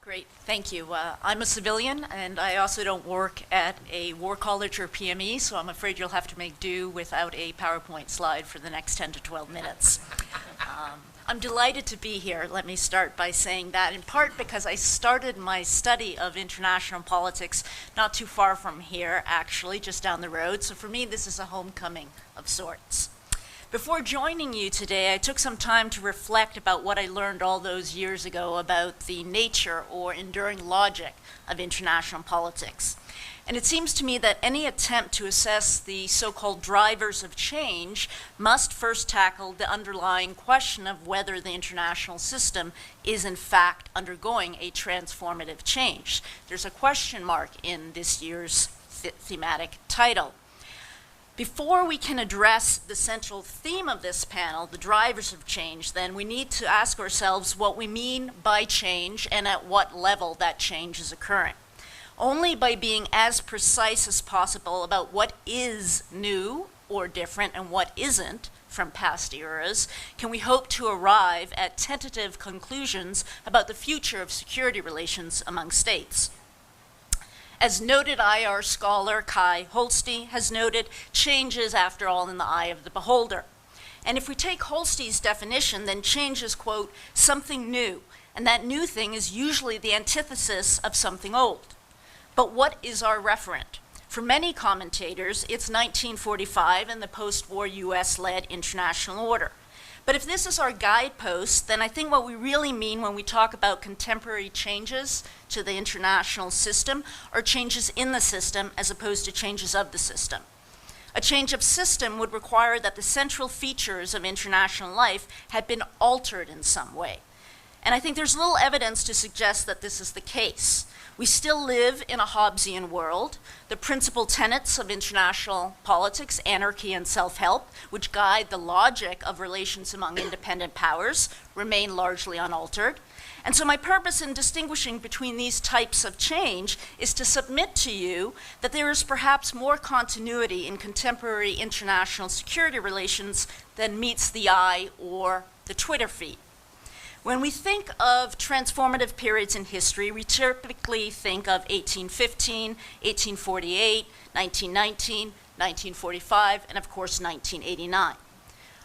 Great, thank you. I'm a civilian, and I also don't work at a war college or PME, so I'm afraid you'll have to make do without a PowerPoint slide for the next 10 to 12 minutes. I'm delighted to be here. Let me start by saying that, in part because I started my study of international politics not too far from here, actually, just down the road. So for me, this is a homecoming of sorts. Before joining you today, I took some time to reflect about what I learned all those years ago about the nature or enduring logic of international politics. And it seems to me that any attempt to assess the so-called drivers of change must first tackle the underlying question of whether the international system is in fact undergoing a transformative change. There's a question mark in this year's thematic title. Before we can address the central theme of this panel, the drivers of change, then we need to ask ourselves what we mean by change and at what level that change is occurring. Only by being as precise as possible about what is new or different and what isn't from past eras can we hope to arrive at tentative conclusions about the future of security relations among states. As noted IR scholar Kai Holsti has noted, change is, after all, in the eye of the beholder. And if we take Holsti's definition, then change is, quote, something new, and that new thing is usually the antithesis of something old. But what is our referent? For many commentators, it's 1945 and the post-war US-led international order. But if this is our guidepost, then I think what we really mean when we talk about contemporary changes to the international system are changes in the system as opposed to changes of the system. A change of system would require that the central features of international life had been altered in some way. And I think there's little evidence to suggest that this is the case. We still live in a Hobbesian world. The principal tenets of international politics, anarchy and self-help, which guide the logic of relations among independent powers, remain largely unaltered. And so my purpose in distinguishing between these types of change is to submit to you that there is perhaps more continuity in contemporary international security relations than meets the eye or the Twitter feed. When we think of transformative periods in history, we typically think of 1815, 1848, 1919, 1945, and of course 1989.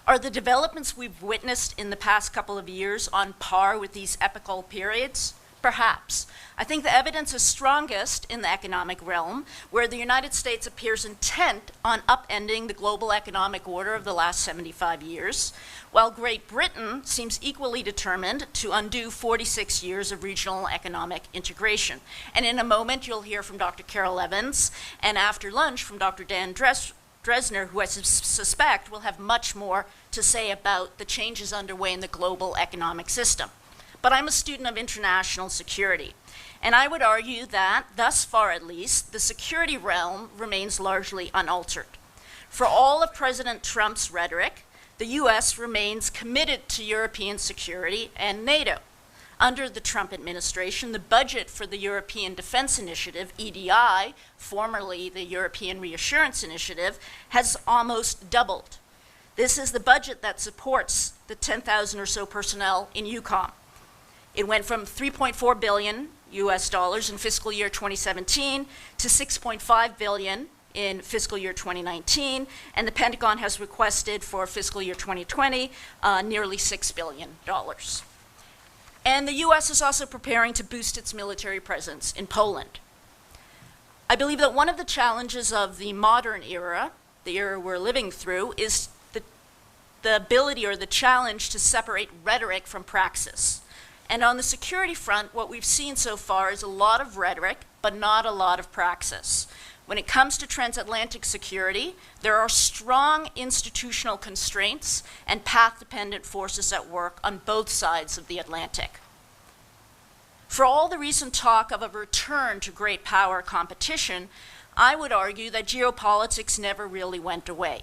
Are the developments we've witnessed in the past couple of years on par with these epochal periods? Perhaps. I think the evidence is strongest in the economic realm, where the United States appears intent on upending the global economic order of the last 75 years, while Great Britain seems equally determined to undo 46 years of regional economic integration. And in a moment, you'll hear from Dr. Carol Evans, and after lunch from Dr. Dan Dresner, who I suspect will have much more to say about the changes underway in the global economic system. But I'm a student of international security, and I would argue that, thus far at least, the security realm remains largely unaltered. For all of President Trump's rhetoric, the US remains committed to European security and NATO. Under the Trump administration, the budget for the European Defense Initiative, EDI, formerly the European Reassurance Initiative, has almost doubled. This is the budget that supports the 10,000 or so personnel in EUCOM. It went from $3.4 billion US dollars in fiscal year 2017 to $6.5 billion in fiscal year 2019, and the Pentagon has requested for fiscal year 2020 nearly $6 billion. And the US is also preparing to boost its military presence in Poland. I believe that one of the challenges of the modern era, the era we're living through, is the ability or the challenge to separate rhetoric from praxis. And on the security front, what we've seen so far is a lot of rhetoric, but not a lot of praxis. When it comes to transatlantic security, there are strong institutional constraints and path-dependent forces at work on both sides of the Atlantic. For all the recent talk of a return to great power competition, I would argue that geopolitics never really went away.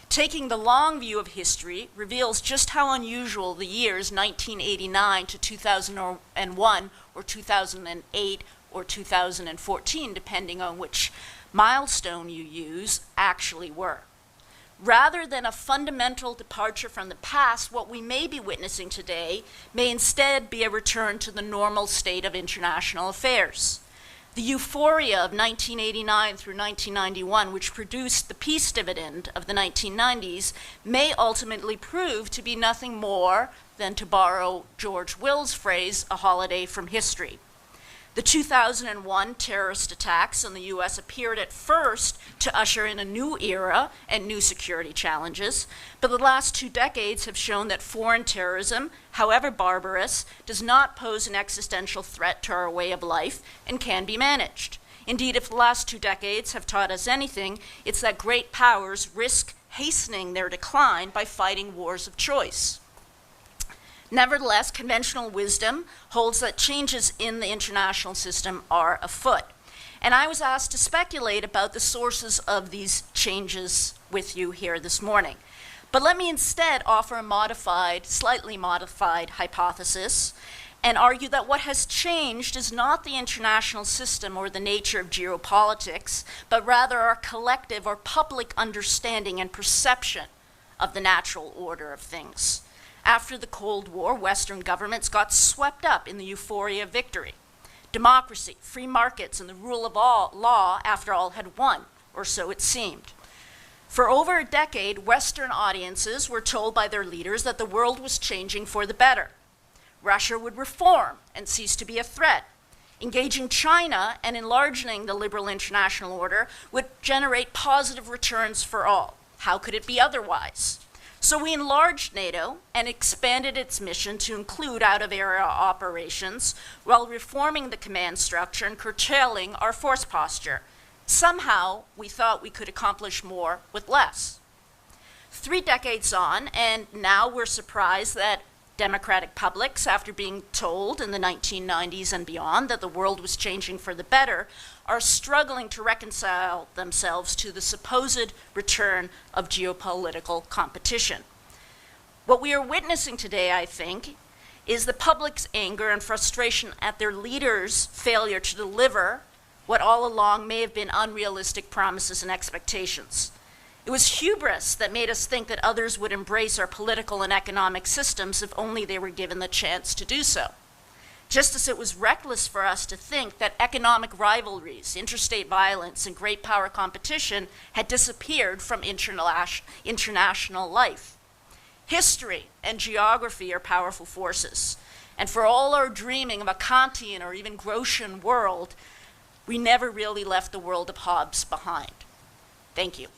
Taking the long view of history reveals just how unusual the years 1989 to 2001 or 2008 or 2014, depending on which milestone you use, actually were. Rather than a fundamental departure from the past, what we may be witnessing today may instead be a return to the normal state of international affairs. The euphoria of 1989 through 1991, which produced the peace dividend of the 1990s, may ultimately prove to be nothing more than, to borrow George Will's phrase, a holiday from history. The 2001 terrorist attacks on the US appeared at first to usher in a new era and new security challenges, but the last 2 decades have shown that foreign terrorism, however barbarous, does not pose an existential threat to our way of life and can be managed. Indeed, if the last 2 decades have taught us anything, it's that great powers risk hastening their decline by fighting wars of choice. Nevertheless, conventional wisdom holds that changes in the international system are afoot. And I was asked to speculate about the sources of these changes with you here this morning. But let me instead offer a slightly modified hypothesis and argue that what has changed is not the international system or the nature of geopolitics, but rather our collective or public understanding and perception of the natural order of things. After the Cold War, Western governments got swept up in the euphoria of victory. Democracy, free markets, and the rule of law, after all, had won, or so it seemed. For over a decade, Western audiences were told by their leaders that the world was changing for the better. Russia would reform and cease to be a threat. Engaging China and enlarging the liberal international order would generate positive returns for all. How could it be otherwise? So we enlarged NATO and expanded its mission to include out-of-area operations while reforming the command structure and curtailing our force posture. Somehow, we thought we could accomplish more with less. 3 decades on, and now we're surprised that democratic publics, after being told in the 1990s and beyond that the world was changing for the better, are struggling to reconcile themselves to the supposed return of geopolitical competition. What we are witnessing today, I think, is the public's anger and frustration at their leaders' failure to deliver what all along may have been unrealistic promises and expectations. It was hubris that made us think that others would embrace our political and economic systems if only they were given the chance to do so. Just as it was reckless for us to think that economic rivalries, interstate violence, and great power competition had disappeared from international life. History and geography are powerful forces, and for all our dreaming of a Kantian or even Grotian world, we never really left the world of Hobbes behind. Thank you.